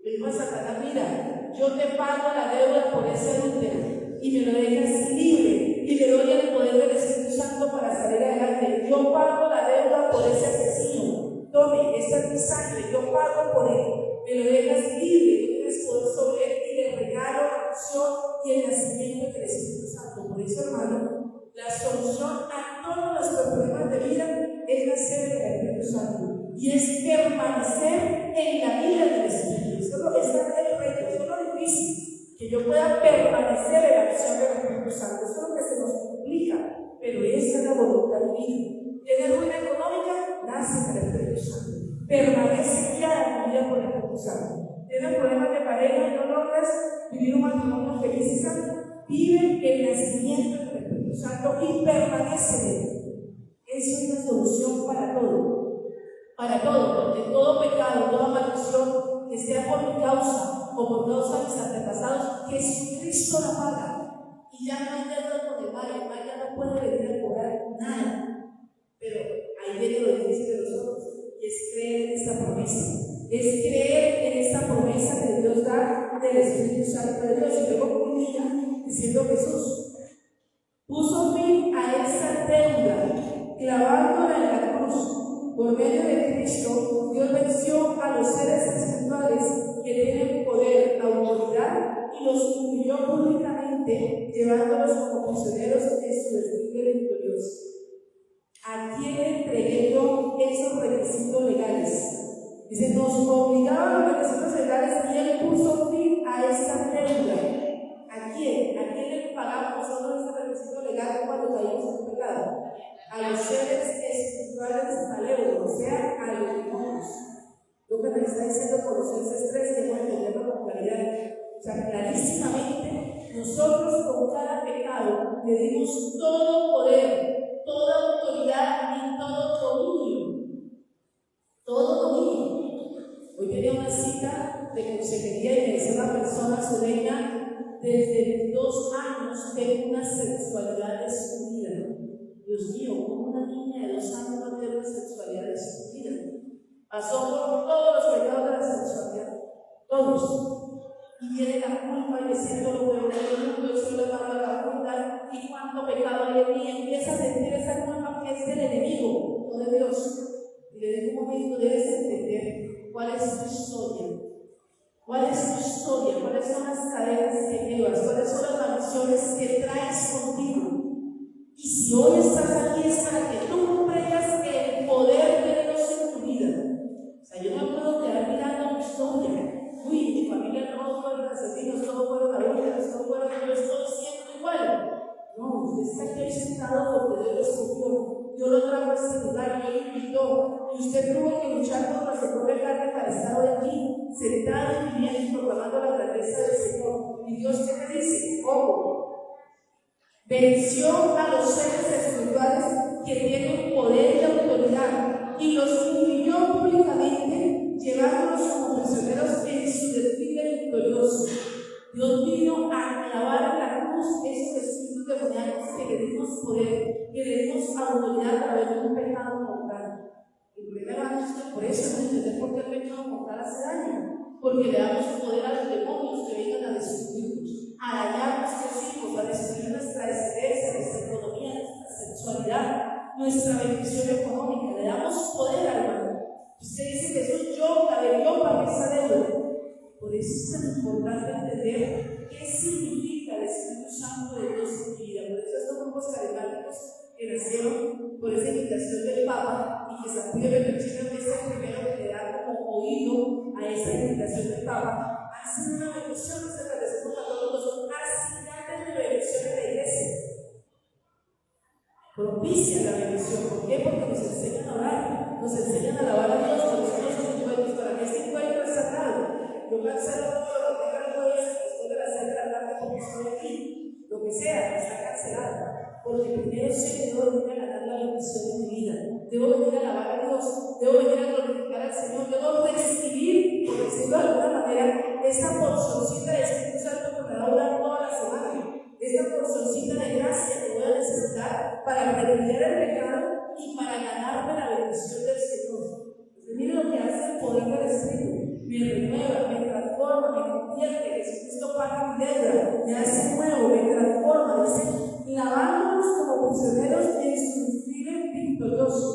Le dijo a Satanás, mira, yo te pago la deuda por ese adulterio y me lo dejas libre. Y le doy el poder del Espíritu Santo para salir adelante. Yo pago la deuda por ese asesino. Tome, esta es mi sangre, yo pago por él. Me lo dejas libre, no tienes poder sobre él y le regalo la unción y el nacimiento del Espíritu Santo. Por eso, hermano, la solución a todos los problemas de vida es nacer en el Espíritu Santo y es permanecer en la vida del Espíritu. Eso es el reto, eso es lo difícil. Que yo pueda permanecer en la acción del Espíritu Santo. Eso es lo que se nos complica, pero esa es la voluntad divina. ¿Tiene ruina económica? Nace en el Espíritu Santo. Permanece ya en la vida por el Espíritu Santo. ¿Tiene problemas de pareja y no logras vivir un matrimonio feliz y sano? Vive el nacimiento del Espíritu Santo y permanece en él. Eso es la solución para todo. Para todo, porque todo pecado, toda maldición que sea por mi causa o por causa de mis antepasados, Jesucristo la paga. Y ya no hay deuda con el mal ya no puede venir a cobrar nada. Pero ahí viene lo difícil de nosotros, y es creer en esta promesa. Es creer en esta promesa que Dios da del Espíritu Santo de Dios. Y luego culmina diciendo Jesús puso fin a esa deuda clavándola en la cruz. Por medio de Cristo, Dios venció a los seres espirituales que tienen poder, autoridad, y los humilló públicamente, llevándolos como prisioneros en su desfile victorioso. ¿A quién entregué yo esos requisitos legales. Dice, nos obligaban los requisitos legales y él puso fin a esta deuda. ¿A quién? ¿A quién le pagamos nosotros ese requisito legal cuando caímos en pecado? A los seres espirituales malévolos, o sea, a los demonios. Lo que me está diciendo Colosenses 3, que voy a entenderlo con claridad. O sea, clarísimamente, nosotros con cada pecado le dimos todo poder, toda autoridad y todo dominio. Todo dominio. Hoy tenía una cita de consejería y me decía una persona sureña, desde 2 años tengo una sexualidad destruida. Dios mío, como una niña de 2 años va a tener una sexualidad destruida. Pasó por todos los pecados de la sexualidad, todos. Y viene la culpa y diciendo lo peor del mundo, eso le va a la culpa, y cuánto pecado hay en mí, empieza a sentir esa culpa que es del enemigo, no de Dios. Y le digo un momento, debes entender cuál es tu historia. ¿Cuál es tu historia? ¿Cuáles son las cadenas que llevas? ¿Cuáles son las maldiciones que traes contigo? Y si hoy estás aquí es para que tú comprendas el poder de Dios en tu vida. O sea, yo no puedo quedar mirando mi historia. Uy, mi familia no fueron asesinos, todos fueron adúlteros, todos fueron, yo estoy siendo igual. No, usted está aquí sentado porque Dios lo escogió. Yo lo trajo a este lugar, yo lo invitó. Y usted tuvo que luchar contra su propia carne para estar hoy aquí, sentado y viviendo y proclamando la grandeza del Señor. Y Dios te dice, ojo, venció a los seres espirituales que tienen poder y autoridad y los humilló públicamente, llevándolos como prisioneros en su desfile victorioso. Dios vino a clavar en la cruz esos espíritus demoníacos que le dimos poder, que le dimos autoridad para ver un pecado mortal. El problema es que por eso no entender por qué el pecado mortal hace daño, porque le damos poder a los demonios que vengan a destruirnos, a dañar nuestros hijos, a destruir nuestra descendencia, nuestra economía, nuestra sexualidad, nuestra bendición económica. Le damos poder al hermano. Usted dice que soy yo, yo para esa deuda. Por eso es tan importante entender qué significa el Espíritu Santo de Dios en mi vida. Por eso estos grupos carismáticos que nacieron por esa invitación del Papa y que San Pío de Petrino es el primero que le da como oído a esa invitación del Papa, han sido una bendición. Nos agradecemos a todos los asignados de bendición en la iglesia. Propicia la bendición. ¿Por qué? Porque nos enseñan a orar, nos enseñan a alabar a Dios, nos enseñan los encuentros. Para que este encuentro es sagrado. Yo cancelo todo lo que tenga el jueves después de las 6 de la tarde porque estoy aquí. Lo que sea, está cancelado. Porque primero sé que debo venir a ganar la bendición de mi vida. Debo venir a alabar a Dios. Debo venir a glorificar al Señor. Debo recibir, por decirlo de alguna manera, esta porcioncita de Espíritu Santo que me va a durar toda la semana. Esta porcioncita de gracia que voy a necesitar para renunciar el pecado y para ganarme la bendición del Señor. Entonces, mire lo que hace el poder del Espíritu. Me renueva, me transforma, me convierte. Jesucristo paga mi deuda, me hace nuevo, me transforma. Dice, lavándonos como prisioneros en su desfile victorioso.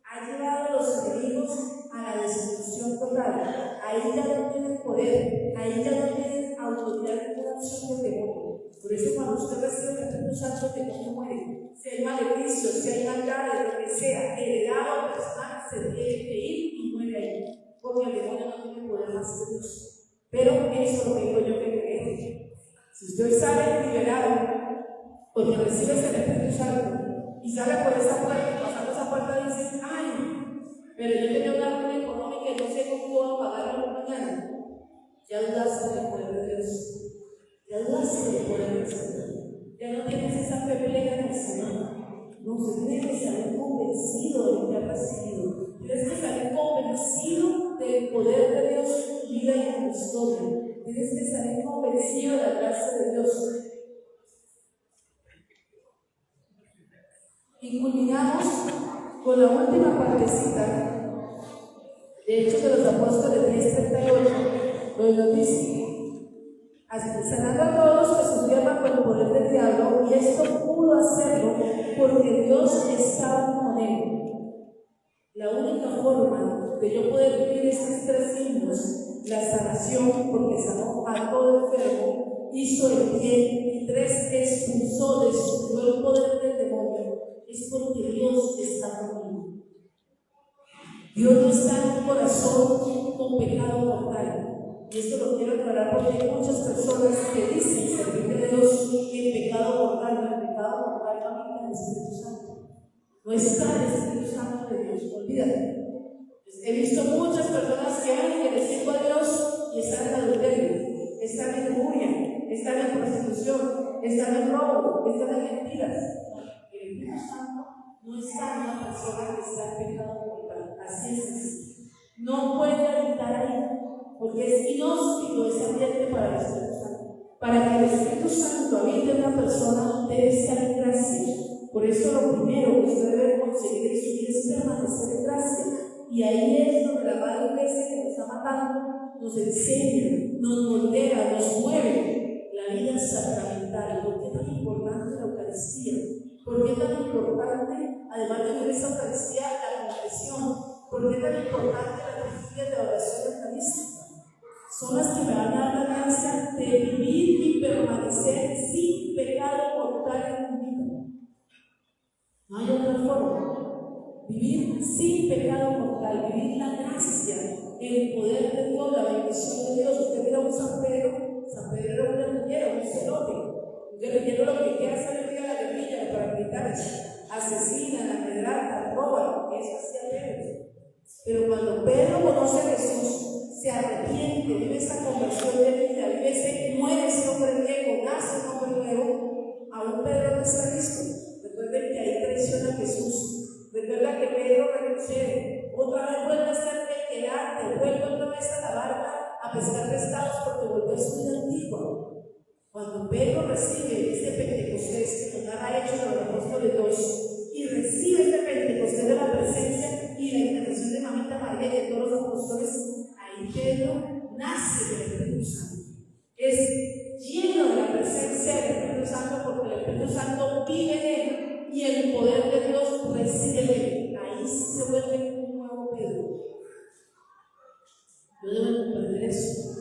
Ha llevado a los enemigos a la destrucción total. Ahí ya no tienen poder, ahí ya no tienen autoridad de ninguna opción del demonio. Por eso, cuando usted recibe el Espíritu Santo, que no muere, si hay maleficio, si hay maldad, lo que sea, heredado personal, se tiene que ir y muere ahí. Porque el demonio no tiene poder más que Dios. Pero eso lo tengo yo que creer. Si usted sale liberado, porque recibe el Espíritu Santo y sale por esa puerta, y pasando esa puerta, dice, ay, pero yo tenía una ruina económica y no sé cómo puedo pagarlo mañana. Ya dudaste del poder de Dios. Ya dudaste del poder del Señor. Ya no tienes esa fe plena en el Señor. No, usted tiene que salir convencido de lo que ha recibido. Tienes que salir convencido del poder de Dios en tu vida y en tu historia. Tienes que salir convencido de la gracia de Dios. Y culminamos con la última partecita de Hechos de los Apóstoles 10:38, donde nos dice: sanando a todos que sufrían bajo el poder del diablo, y esto pudo hacerlo porque Dios estaba con él. La única forma de yo poder vivir estos 3 signos, la sanación, porque sanó a todo enfermo, hizo el bien, y 3, expulsó, destruyó el poder del demonio, es porque Dios está conmigo. Dios no está en un corazón con pecado mortal. Y esto lo quiero aclarar porque hay muchas personas que dicen servir a Dios en pecado mortal, y el pecado mortal no habita el Espíritu Santo. No está el Espíritu Santo de Dios, olvídate. He visto muchas personas que van que le sirvo a Dios y están en adulterio, están en lujuria, están en prostitución, están en robo, están en mentiras. El Espíritu Santo no está en una persona que está en pecado mortal. Así es así. No puede habitar ahí, porque es inhóspito ese ambiente para el Espíritu Santo. Para que el Espíritu Santo habite en una persona, debe estar en gracia. Por eso lo primero que usted debe conseguir en su vida es permanecer en gracia. Y ahí es donde la Madre Iglesia que nos está matando nos enseña, nos moldea, nos mueve la vida sacramental. ¿Por qué tan importante la Eucaristía? ¿Por qué tan importante, además de ver esa Eucaristía, la confesión? ¿Por qué tan importante las vigilias de oración eucarística? Son las que me van a dar la gracia de vivir y permanecer sin pecado mortal en mi vida. No hay otra forma. Vivir sin pecado mortal, vivir la gracia, el poder de Dios, la bendición de Dios. Usted mira a un San Pedro era un guerrillero, un celote. Un guerrillero lo que quiere hacer es ir a la guerrilla para militar, asesina, amedrata, roba, eso hacía Pedro. Pero cuando Pedro conoce a Jesús, se arrepiente, vive esa conversión de vida, muere ese hombre viejo, nace un hombre nuevo, aún Pedro no está listo. Recuerden que ahí traiciona a Jesús. Recuerda que Pedro retrocede, otra vez vuelve a ser pequeñante, vuelve otra vez a la barca a pescar pescados porque volvió a su vida antigua. Cuando Pedro recibe este Pentecostés que nos narra Hechos de los Apóstoles 2 y recibe este Pentecostés de la presencia y la intercesión de Mamita María y de todos los apóstoles, ahí Pedro nace del Espíritu Santo. Es lleno de la presencia del Espíritu Santo porque el Espíritu Santo vive en él. Y el poder de Dios reside en él. Ahí se vuelve un nuevo Pedro. Yo debo comprender eso.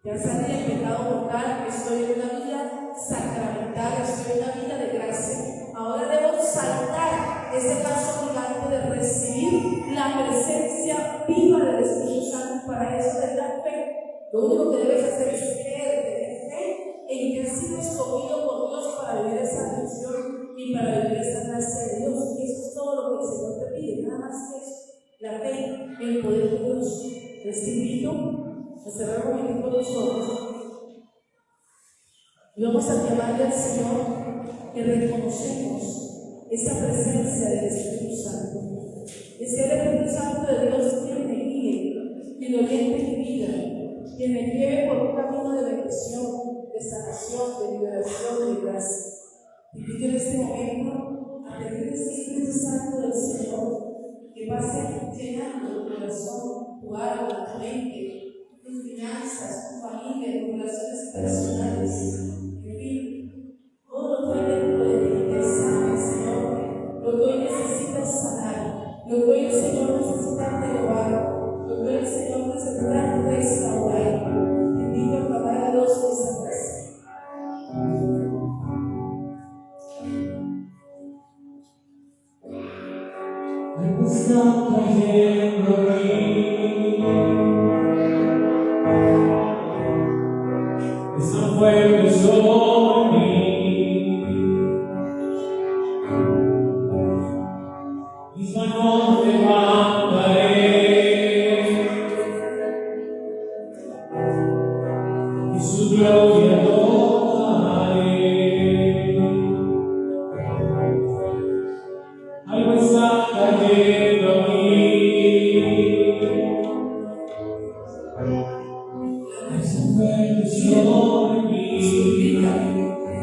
Ya salí del pecado mortal, estoy en una vida sacramental, estoy en una vida de gracia. Ahora debo saltar ese paso gigante de recibir la presencia viva del Espíritu Santo. Para eso de la fe. Lo único que debes hacer es creer, tener fe en que has sido escogido por Dios para vivir esa bendición y para vivir esa gracia de Dios. Y eso es todo lo que el Señor te pide, nada más que eso. La fe, el poder de Dios. Les invito a cerrar un momento con los ojos y vamos a llamarle al Señor que reconocemos esa presencia del Espíritu Santo. Es que el Espíritu Santo de Dios quien me guíe, quien oriente mi vida, quien me lleve por un camino de bendición, de sanación, de liberación, de gracia. Te invito en este momento a pedir el Espíritu Santo del Señor que pase llenando tu corazón, tu alma, tu mente, tus finanzas, tu familia, tus relaciones personales. En fin, todo lo que hay dentro de ti que sabe, Señor, lo que hoy necesitas sanar, lo que hoy el Señor necesita renovar, lo que hoy el Señor necesita restaurar. Te invito a clamar a Dios por esa gracia. Algo está cayendo aquí. Es tan fuerte sobre mí. Mis manos levantaré y su gloria adoraré. Algo está cayendo aquí. Es un fuerte sobre mí.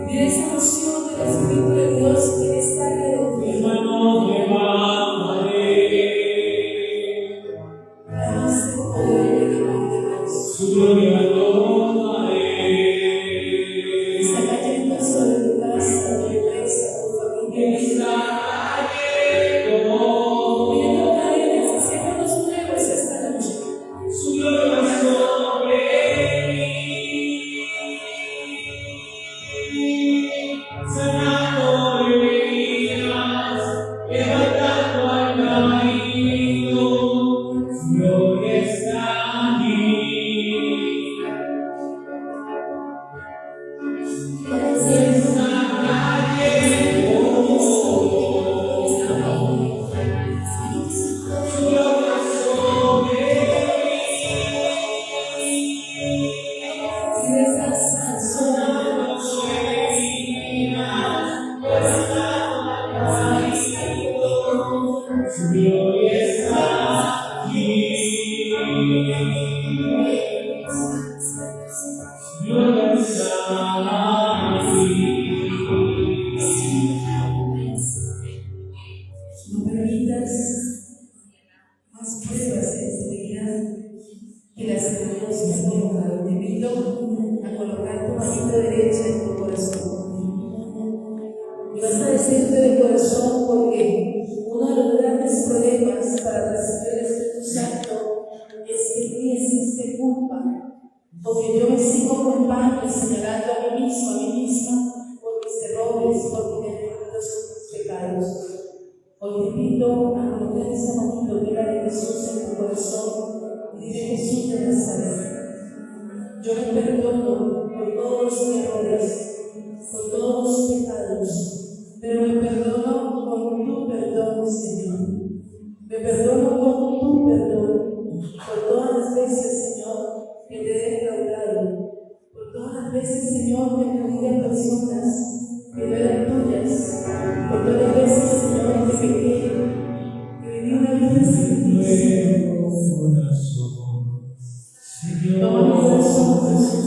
Mira esa emoción del Espíritu de Dios en esta área de tu Mis vida. manos levantaré está aquí. Gloria está aquí. No permitas más pruebas en tu vida que las que Dios te ha colocado. Te invito a colocar tu manito derecha en tu corazón. Y vas a decirte de corazón, porque uno de los grandes problemas para recibir el Espíritu Santo es que en mí existe culpa, porque yo me sigo culpando y señalando a mí mismo, a mí misma, por mis errores, por mis defectos, por mis pecados. Hoy te invito a colocar esa manito que era de Jesús en tu corazón y dile: Jesús de Nazaret, yo me perdono por todos mis errores, por todos mis pecados, pero me perdono con tu perdón, Señor. Me perdono con tu perdón por todas las veces, Señor, que te he defraudado, por todas las veces, Señor, que acudí a personas que no eran tuyas, por todas las veces, Señor, que pequé, que viví una vida sin ti, Señor. Toma mi corazón, Jesús.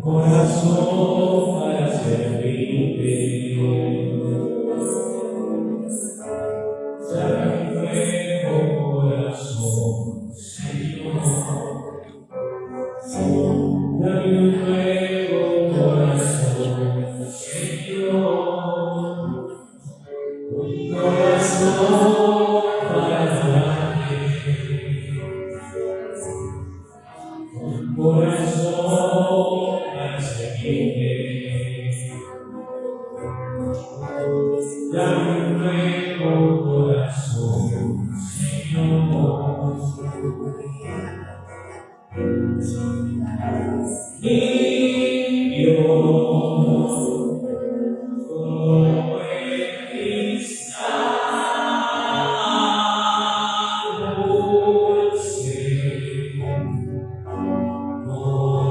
Corazón para servirte, dame un nuevo corazón, Señor, dame un nuevo corazón, Señor, un corazón para amarte, un corazón para seguirte. Dame un nuevo corazón, Señor. Limpio como el cristal dulce, como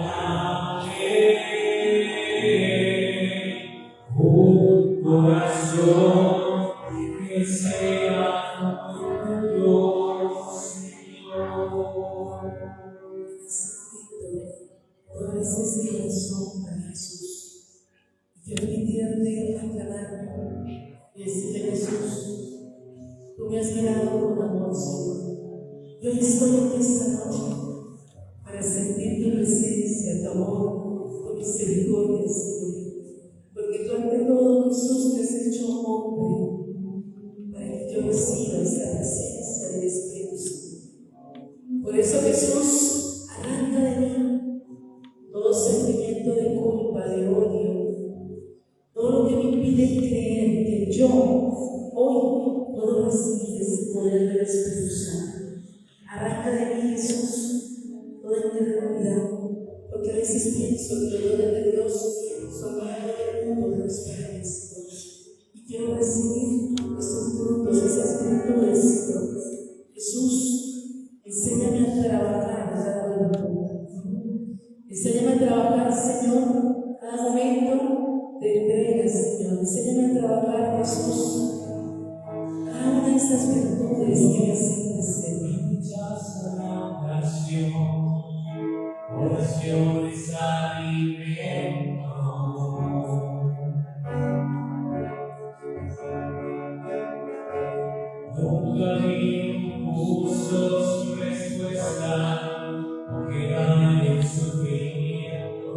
la miel. Un corazón que sea tuyo, Señor. Todo ese corazón para Jesús. Y quiero invitarte a aclarar y decirle: Jesús, tú me has mirado con amor, Señor. Yo estoy aquí esta noche para sentir tu presencia, tu amor, tu misericordia, Señor. Porque tú ante todo, Jesús, te has hecho hombre para que yo reciba esta presencia del Espíritu Santo. Por eso, Jesús, arranca de mí todo sentimiento de culpa, de odio, todo lo que me impide creer que yo hoy puedo recibir ese poder del Espíritu Santo. Arranca de mí, Jesús, toda incredulidad, porque a veces pienso que los dones de Dios son para el mundo, no es para mí, Señor. Y quiero recibir esos frutos, esas virtudes, Señor. Jesús, enséñame a trabajar cada momento. Enséñame a trabajar, Señor, cada momento de entrega, Señor. Enséñame a trabajar, Jesús, cada una de esas virtudes que me hacen crecer. Rechaza la oración es alimento. Nunca vi justo su respuesta, aunque hay un sufrimiento.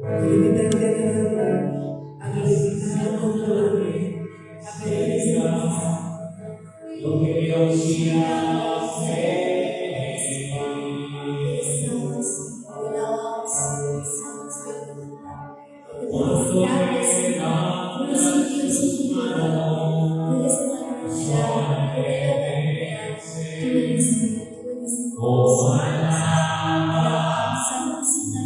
Quiero invitarte a glorificar con tu nombre, a pedir lo que Dios ya hace. Cuando me da sus manos, sola oh alaba,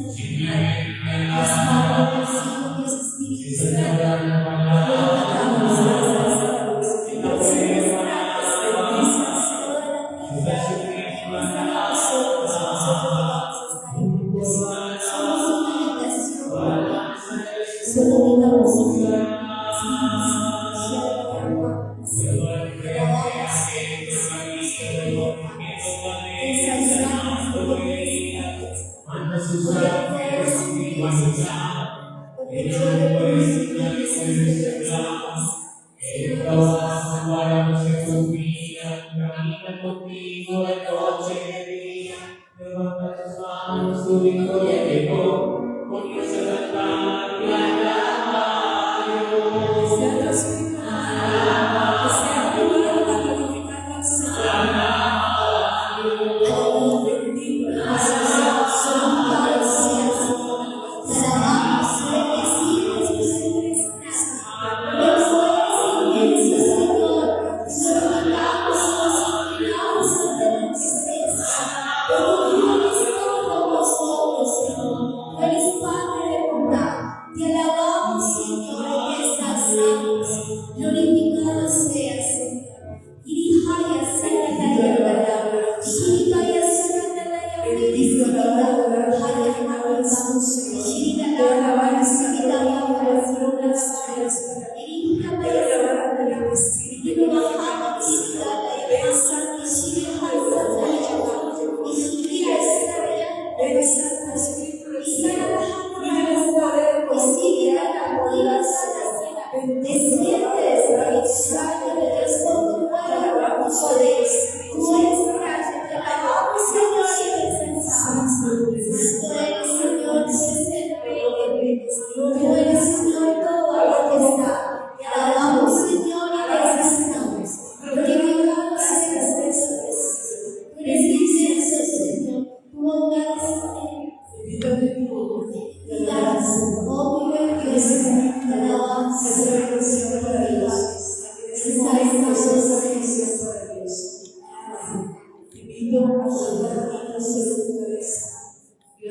simplemente alaba, si se te da la palabra, si la fe Solo digamos glorificado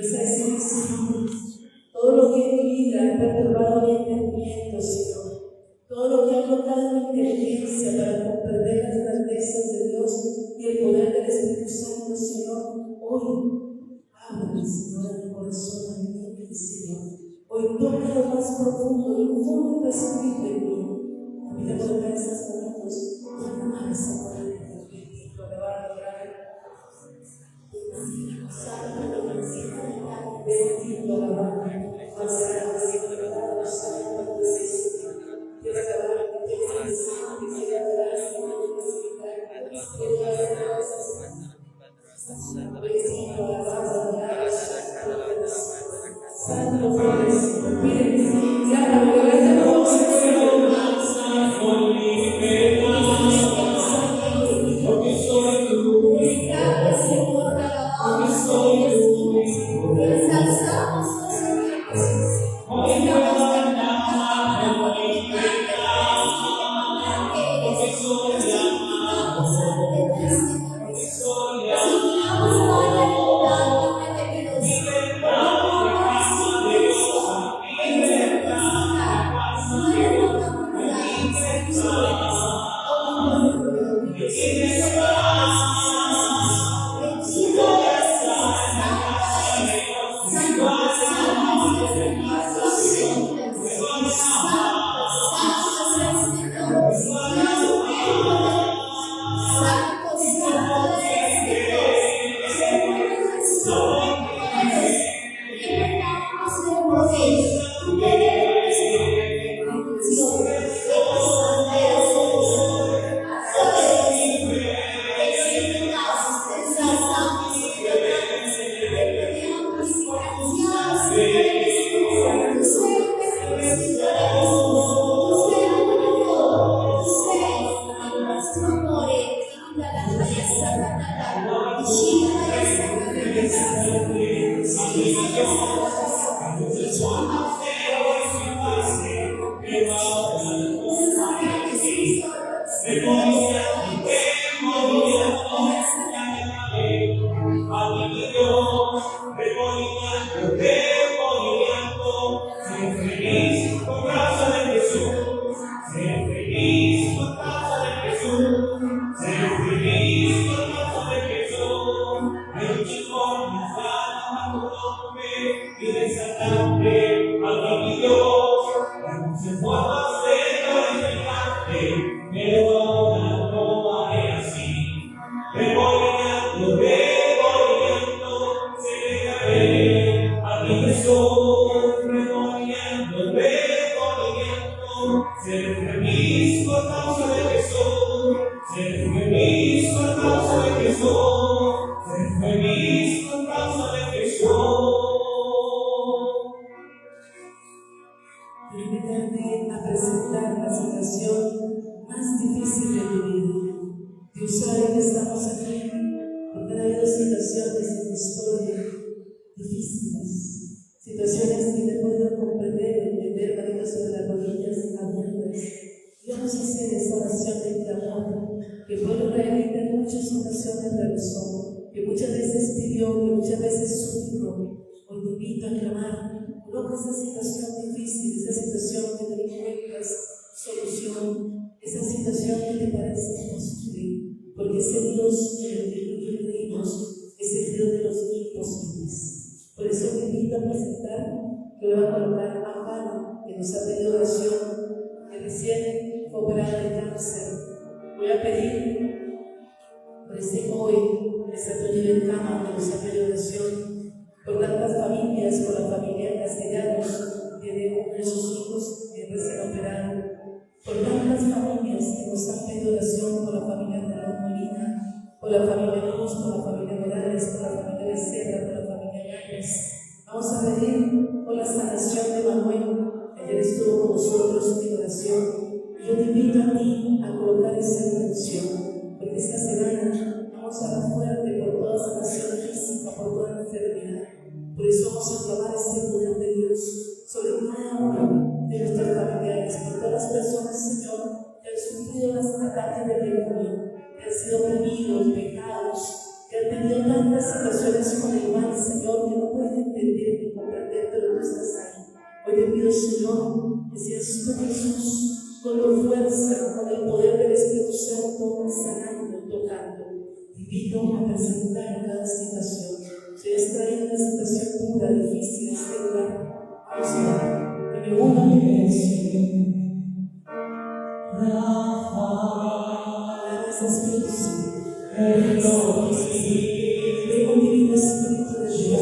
seas, Señor. Todo lo que en mi vida ha perturbado mi entendimiento, Señor. Todo lo que ha cortado mi inteligencia para comprender las grandezas de Dios y el poder del Espíritu Santo, Señor. Hoy, háblame, Señor, en mi corazón, en mi mente, Señor. Hoy toca lo más profundo y infunde tu Espíritu en mí. A mí me toca estos momentos. Llama a esa palabra. Bendito, alabado, bendito, alabado. y desatarme al mi Dios. invitarte a presentar la situación más difícil de tu vida. Dios sabe que estamos aquí porque ha habido situaciones en la historia difíciles, situaciones que no he podido comprender, entender, marido, sobre las rodillas abiertas. Y vamos a hacer esta oración de clamor que el pueblo israelita en muchas ocasiones realizó, que muchas veces pidió, que muchas veces suplicó. Hoy te invito a clamar. Coloca esa situación difícil, esa situación que no encuentras solución, esa situación que te parece imposible, porque ese Dios en el que creímos es el Dios de los imposibles. Por eso te invito a presentar, que le va a colocar a Juana, que nos ha pedido oración, que recién fue operada de cáncer. Voy a pedir por este joven que está todavía en cama, que nos ha pedido oración, por tantas familias, por la familia Castellanos, que tiene uno de sus hijos recién operado, por tantas familias que nos han pedido oración, por la familia Rolón Molina, por la familia Cruz, por la familia Morales, por la familia Becerra, por la familia Gámez. Vamos a pedir por la sanación de Manuel, que ayer estuvo con nosotros en oración. Y yo te invito a ti a colocar esa intención, porque esta semana vamos a dar fuerte por toda sanación física, por toda enfermedad. Por eso vamos a clamar este poder de Dios sobre cada uno de nuestros familiares, por todas las personas, Señor, que han sufrido las ataques del demonio, que han sido oprimidos, pecados, que han tenido tantas situaciones con el mal, Señor, que no pueden entender ni comprender, pero tú estás ahí. Hoy te pido, Señor, que seas tú, Jesús, con la fuerza, con el poder del Espíritu Santo, sanando, tocando. Te invito a presentar cada situación. Si has traído una situación dura, difícil, este lugar, vamos a orar. Y me uno a mi oración. Gracias, Espíritu Santo. Ven con divino Espíritu de Dios.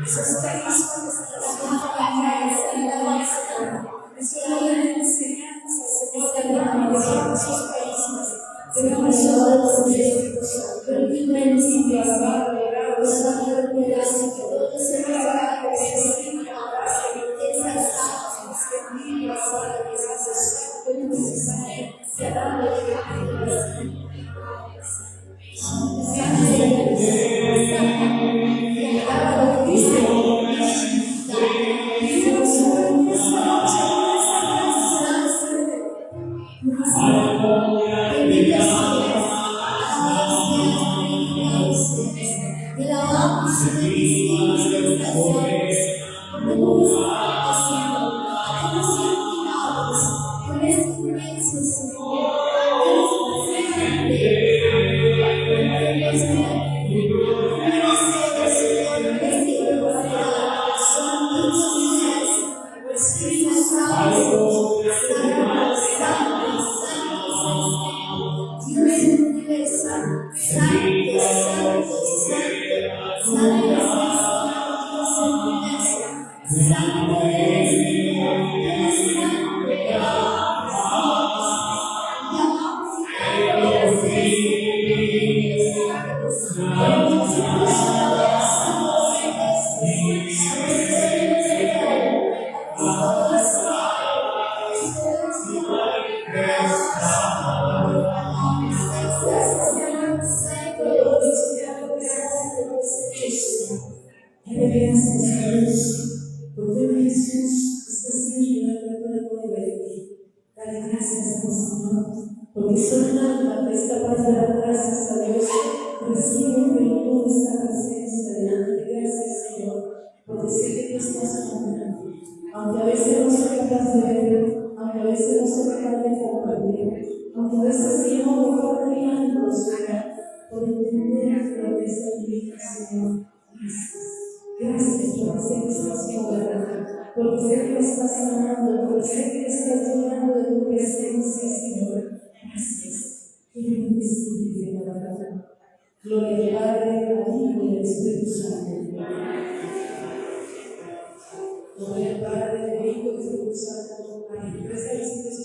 Esos carismas, Porque soy un alma que es capaz de dar gracias a Dios, recibe en plenitud esta presencia delante. Gracias, Señor, porque sé que tú estás caminando. Aunque a veces no soy capaz de ver, aunque a veces no soy capaz de compartir, aunque a veces digo mejor que algo, Señor, por entender lo que significa, Señor. Gracias. Gracias por hacer esta obra, porque sé que me estás sanando, porque sé que me estás llenando de tu presencia, Señor. Gracias. Quiero bendecirte, Señor. Gloria al Padre, al Hijo y al Espíritu Santo. Gloria al Padre, al Hijo y al Espíritu Santo. Amén. Presta el Espíritu